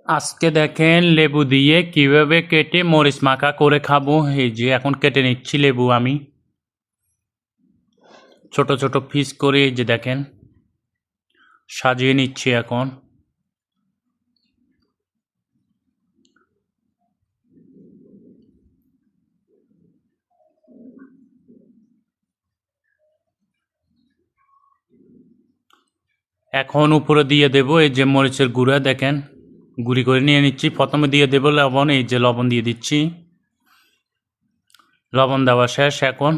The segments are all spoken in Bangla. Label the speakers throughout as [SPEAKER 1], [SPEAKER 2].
[SPEAKER 1] আজকে দেখেন লেবু দিয়ে কিভাবে কেটে মরিচ মাখা করে খাবো। এই যে এখন কেটে নিচ্ছি লেবু আমি ছোট ছোট পিস করে। এই যে দেখেন সাজিয়ে নিচ্ছি এখন। এখন উপরে দিয়ে দেব এই যে মরিচের গুঁড়া, দেখেন গুঁড়ি করে নিয়ে নিচ্ছি। প্রথমে দিয়ে দেব লবণ, এই যে লবণ দিয়ে দিচ্ছি। লবণ দেওয়া শেষ, এখন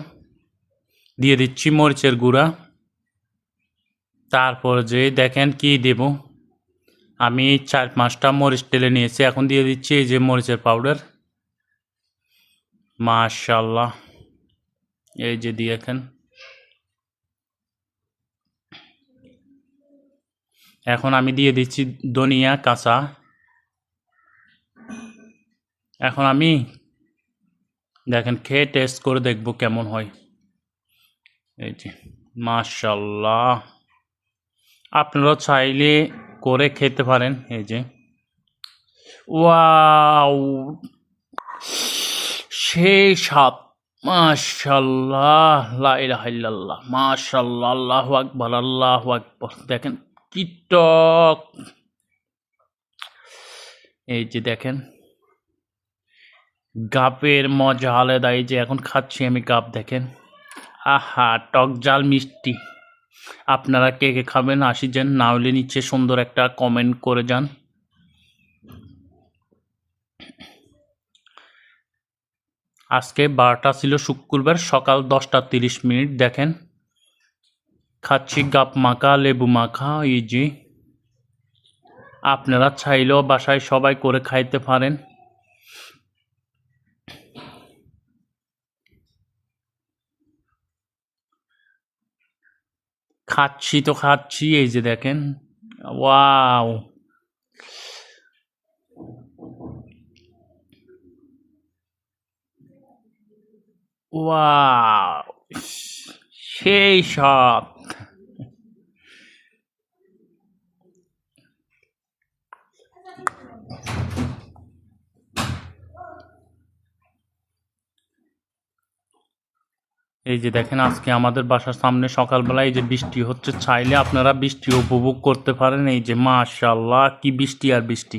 [SPEAKER 1] দিয়ে দিচ্ছি মরিচের গুঁড়া। তারপর যে দেখেন কি দেব, আমি 4-5টা মরিচ টেলে নিয়েছি। এখন দিয়ে দিচ্ছি এই যে মরিচের পাউডার। মাশাআল্লাহ, এই যে দেখেন। এখন আমি দিয়ে দিচ্ছি ধনিয়া কাঁচা। এখন আমি দেখেন খেয়ে টেস্ট করে দেখব কেমন হয়। এই যে মাশাআল্লাহ, আপনারা চাইলে করে খেতে পারেন। এই যে ওয়াও, সেই স্বাদ। মাশাআল্লাহ, লা ইলাহা ইল্লাল্লাহ, মাশাআল্লাহ, আল্লাহু আকবার, আল্লাহু আকবার। দেখেন কি টক। এই যে দেখেন গাবের মজা আলাদা। এই যে এখন খাচ্ছি আমি গাব, দেখেন আহা, টক ঝাল মিষ্টি। আপনারা কে কে খাবেন আসি যান, না হলে নিচে সুন্দর একটা কমেন্ট করে যান। আজকে 12টা ছিল শুক্রবার, সকাল 10টা 30 মিনিট। দেখেন খাচ্ছি গাব মাখা, লেবু মাখা। এই যে আপনারা চাইলেও বাসায় সবাই করে খাইতে পারেন। খাচ্ছি তো খাচ্ছি, এই যে দেখেন ওয়াও। ওয়াও, সেই স্বাদ। এই যে দেখেন আজকে আমাদের বাসার সামনে সকালবেলা এই যে বৃষ্টি হচ্ছে। চাইলে আপনারা বৃষ্টি উপভোগ করতে পারেন। এই যে মাশাআল্লাহ, কি বৃষ্টি আর বৃষ্টি।